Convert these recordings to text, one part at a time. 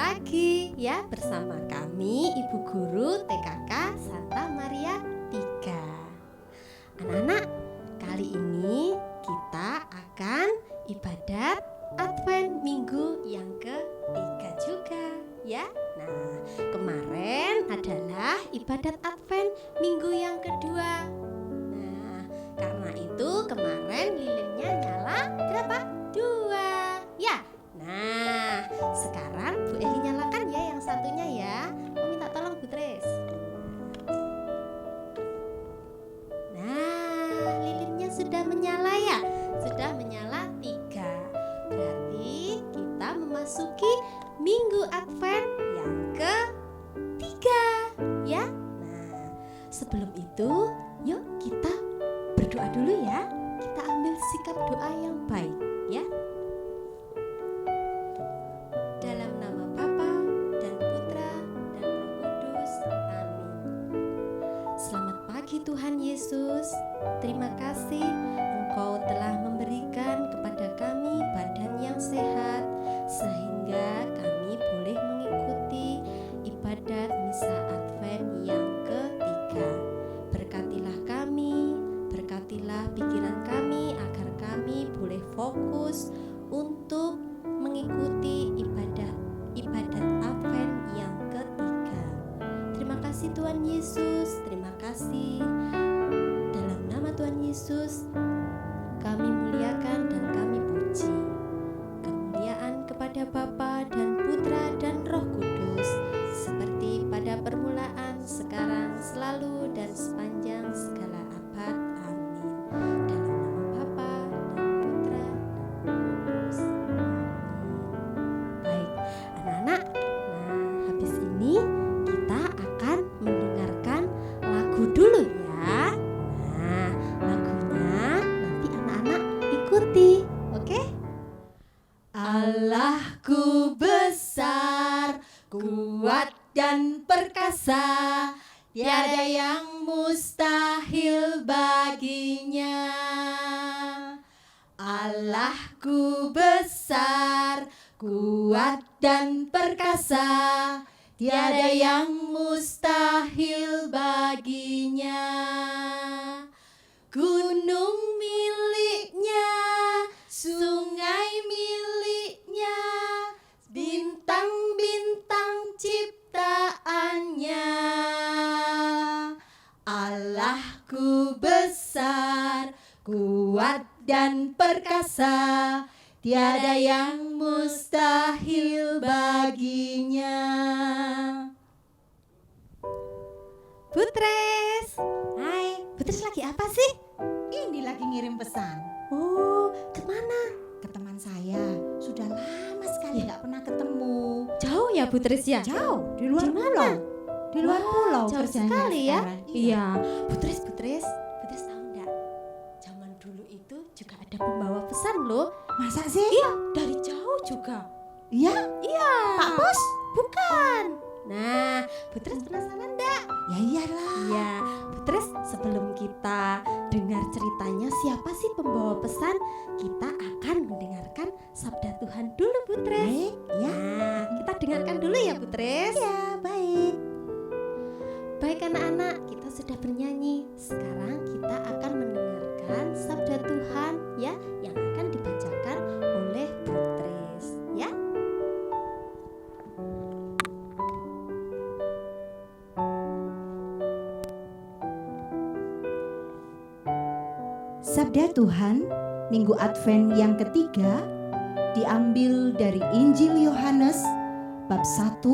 lagi ya bersama kami Ibu Guru TKK Santa Maria 3. Anak-anak, kali ini kita akan ibadat Advent minggu yang ketiga juga ya. Nah, kemarin adalah ibadat Advent minggu yang kedua. Nah, karena itu kemarin lilinnya nyala berapa? 2 ya. Nah, sekarang Bu Eli nyalakan ya yang satunya ya. Mau minta tolong Bu Tres. Nah, lilinnya sudah menyala ya. Sudah menyala 3. Berarti kita memasuki minggu Advent yang ketiga ya. Nah, sebelum itu yuk kita berdoa dulu ya. Kita ambil sikap doa yang baik ya. Dalam nama Bapa dan Putra dan Roh Kudus. Amin. Selamat pagi Tuhan Yesus. Terima kasih Engkau telah memberikan kepada kami badan yang sehat sehingga kami boleh mengikuti ibadat misa Advent yang ketiga. Berkatilah kami, berkatilah pikiran kami agar kami boleh fokus untuk mengikuti ibadat Advent yang ketiga. Terima kasih Tuhan Yesus, terima kasih. Dalam nama Tuhan Yesus kami muliakan dan kami puji. Kemuliaan kepada Bapa dan Putra dan Roh Kudus, seperti pada permulaan, sekarang, selalu dan sepanjang segala abad. Amin. Dalam nama Bapa dan Putra dan Roh Kudus. Baik, anak-anak. Nah, habis ini kita akan mendengarkan lagu dulu ya. Nah, lagunya nanti anak-anak ikuti, oke? Allahku besar, kuat dan perkasa, tiada yang mustahil baginya. Allahku besar, kuat dan perkasa, tiada yang mustahil baginya. Gunung miliknya, sungai miliknya, bintang-bintang ciptaannya. Allahku besar, kuat dan perkasa, tiada yang mustahil baginya. Putres, hai, Putres lagi apa sih? Ini lagi ngirim pesan Oh, kemana? ke teman saya. Sudah lama sekali nggak pernah ketemu. Jauh ya Putres ya? Jauh, di luar Di mana? pulau. Di luar Wah, pulau jauh kerjanya sekali ya. sekarang. Iya. Putres tahu enggak? Zaman dulu itu juga ada pembawa pesan loh. Masa sih? Iya, dari jauh juga. Iya? Iya. Pak Bos? Bukan. Nah, Putres penasaran enggak? Ya iyalah. Iya, Putres sebelum kita dengar ceritanya siapa sih pembawa pesan, kita akan mendengarkan sabda Tuhan dulu Putres. Baik, ya. Nah, kita dengarkan dulu ya Putres. Ya, baik. Baik anak-anak, kita sudah bernyanyi. Sekarang kita akan mendengarkan sabda Tuhan ya yang akan dibacakan oleh Putres ya. Sabda Tuhan Minggu Advent yang ketiga diambil dari Injil Yohanes bab 1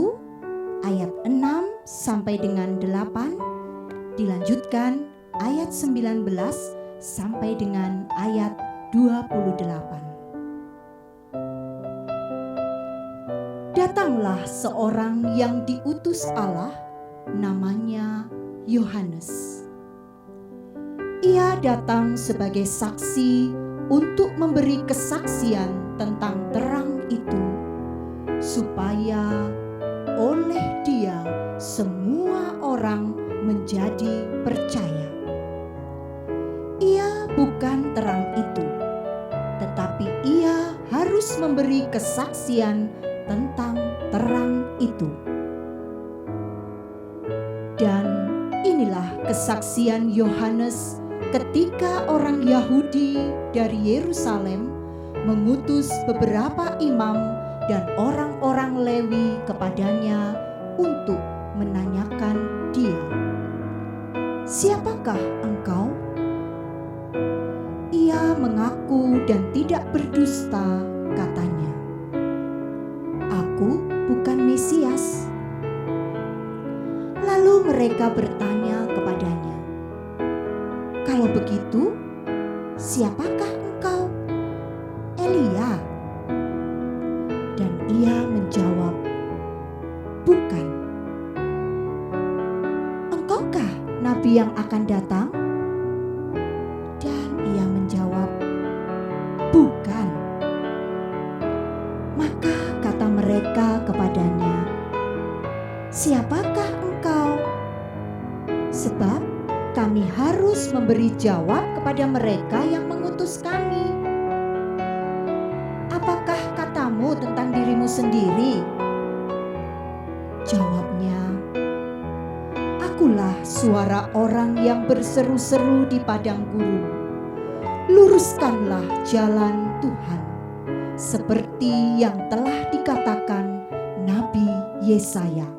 ayat 6 sampai dengan 8, dilanjutkan ayat 19 sampai dengan ayat 28. Datanglah seorang yang diutus Allah, namanya Yohanes. Ia datang sebagai saksi untuk memberi kesaksian tentang terang itu, supaya oleh Dia semua orang menjadi percaya. Ia bukan terang itu, tetapi ia harus memberi kesaksian tentang terang itu. Dan inilah kesaksian Yohanes ketika orang Yahudi dari Yerusalem mengutus beberapa imam dan orang-orang Lewi kepadanya untuk menanyakan dia, "Siapakah engkau?" Ia mengaku dan tidak berdusta, katanya, "Aku bukan Mesias." Lalu mereka bertanya kepadanya, "Kalau begitu, siapakah engkau? Elia?" Dan ia menjawab, "Bukan." "Engkaukah nabi yang akan datang?" Dan ia menjawab, "Bukan." Maka kata mereka kepadanya, "Siapakah engkau? Sebab kami harus memberi jawab kepada mereka yang mengutus kami. Apakah katamu tentang dirimu sendiri?" Jawabnya, "Akulah suara orang yang berseru-seru di padang gurun. Luruskanlah jalan Tuhan, seperti yang telah dikatakan Nabi Yesaya."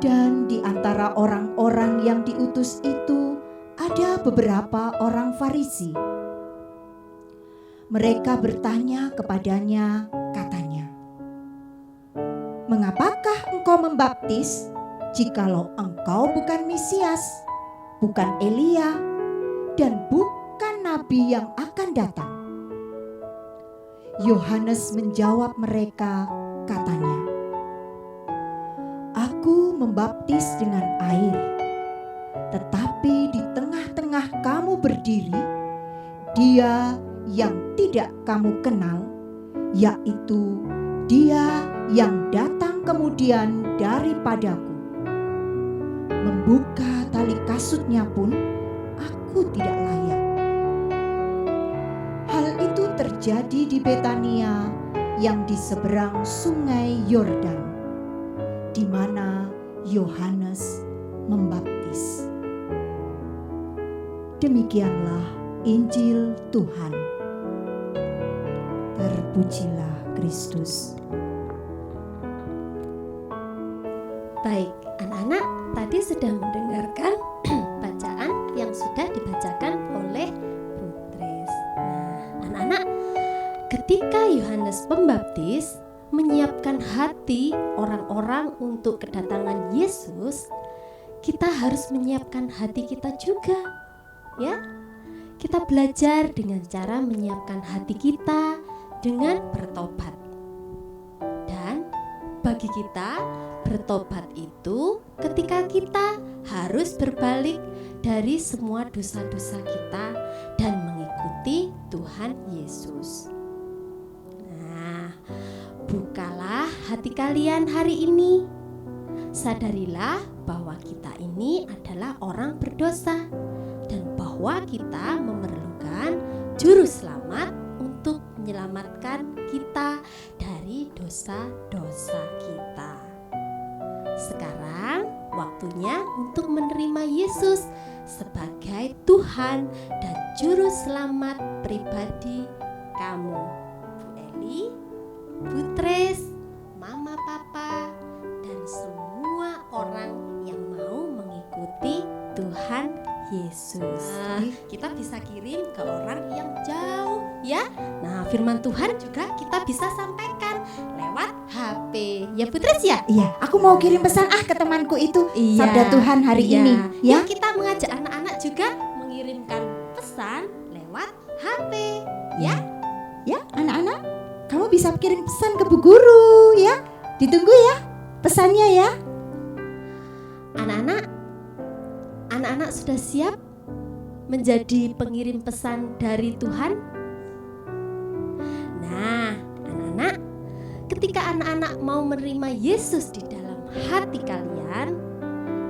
Dan di antara orang-orang yang diutus itu ada beberapa orang Farisi. Mereka bertanya kepadanya, katanya, "Mengapakah engkau membaptis, jikalau engkau bukan Mesias, bukan Elia, dan bukan nabi yang akan datang?" Yohanes menjawab mereka, katanya, "Aku membaptis dengan air, tetapi di tengah-tengah kamu berdiri Dia yang tidak kamu kenal, yaitu Dia yang datang kemudian daripadaku. Membuka tali kasutnya pun aku tidak layak." Hal itu terjadi di Betania yang di seberang sungai Yordan, di mana Yohanes membaptis. Demikianlah Injil Tuhan. Terpujilah Kristus. Baik, anak-anak tadi sudah mendengarkan bacaan yang sudah dibacakan oleh Putris. Nah, anak-anak, ketika Yohanes Pembaptis menyiapkan hati orang-orang untuk kedatangan Yesus, kita harus menyiapkan hati kita juga, ya. Kita belajar dengan cara menyiapkan hati kita dengan bertobat. Dan bagi kita, bertobat itu ketika kita harus berbalik dari semua dosa-dosa kita dan mengikuti Tuhan Yesus. Nah, bukalah hati kalian hari ini. Sadarilah bahwa kita ini adalah orang berdosa dan bahwa kita memerlukan juru selamat untuk menyelamatkan kita dari dosa-dosa kita. Sekarang waktunya untuk menerima Yesus sebagai Tuhan dan juru selamat pribadi kamu. Bu Eli, Putris, Mama, Papa, dan semua orang yang mau mengikuti Tuhan Yesus. Kita bisa kirim ke orang yang jauh, ya. Nah, firman Tuhan juga kita bisa sampaikan lewat HP. Ya, Putris ya? Iya, aku mau kirim pesan ke temanku itu. Iya, Sabda Tuhan hari ini, ya. Yuk kita mengajak anak-anak juga mengirimkan pesan lewat HP, ya. Ya, anak-anak, kamu bisa kirim pesan ke Bu Guru, ya. Ditunggu ya pesannya, ya. Anak-anak sudah siap menjadi pengirim pesan dari Tuhan? Nah, anak-anak, ketika anak-anak mau menerima Yesus di dalam hati kalian,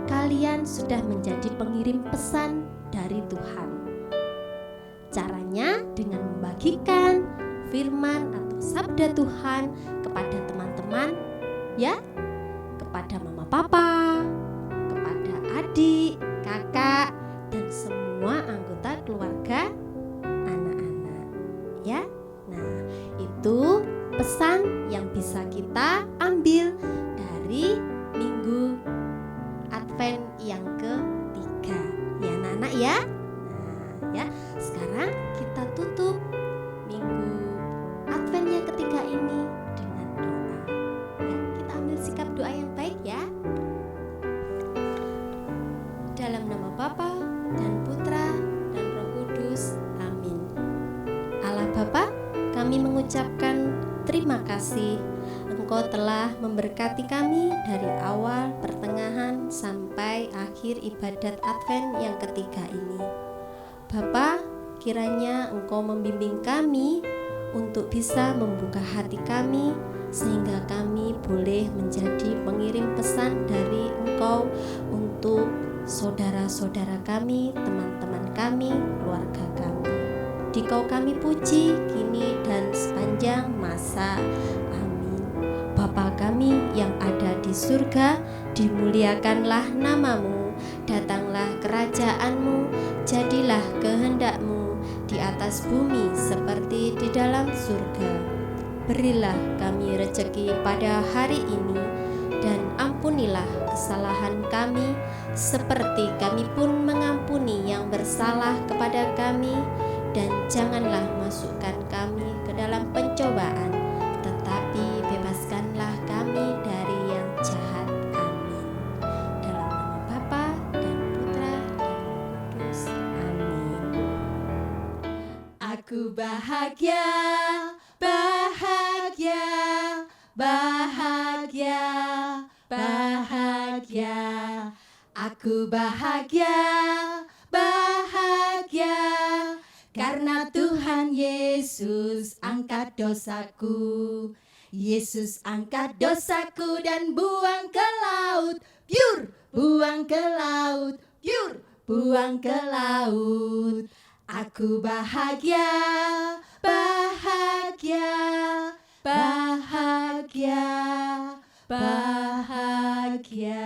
kalian sudah menjadi pengirim pesan dari Tuhan. Caranya dengan membagikan firman atau sabda Tuhan kepada teman-teman ya, kepada mama papa, kepada adik, kakak, dan semua anggota keluarga anak-anak, ya. Nah, itu pesan yang bisa kita ambil dari minggu Advent yang ketiga, ya anak-anak ya. Nah, ya, sekarang kita tutup minggu Advent yang ketiga ini dengan doa. Ya, kita ambil sikap doa yang baik ya. Dalam nama Bapa dan Putra dan Roh Kudus. Amin. Allah Bapa, kami mengucapkan terima kasih. Engkau telah memberkati kami dari awal, pertengahan, sampai akhir ibadat Advent yang ketiga ini. Bapa, kiranya Engkau membimbing kami untuk bisa membuka hati kami, sehingga kami boleh menjadi pengirim pesan dari Engkau untuk saudara-saudara kami, teman-teman kami, keluarga kami. Dikau kami puji kini dan sepanjang masa. Amin. Bapa kami yang ada di surga, dimuliakanlah namamu, datanglah kerajaanmu, jadilah kehendakmu di atas bumi seperti di dalam surga. Berilah kami rejeki pada hari ini, dan ampunilah kesalahan kami, seperti kami pun mengampuni yang bersalah kepada kami, dan janganlah masukkan kami ke dalam pencobaan, tetapi bebaskanlah kami dari yang jahat. Amin. Dalam nama Bapa dan Putra dan Roh Kudus. Amin. Aku bahagia, bahagia, bahagia, bahagia. Aku bahagia, bahagia, karena Tuhan Yesus angkat dosaku. Yesus angkat dosaku dan buang ke laut, biur, buang ke laut, biur, buang ke laut. Aku bahagia, bahagia, bahagia, bahagia.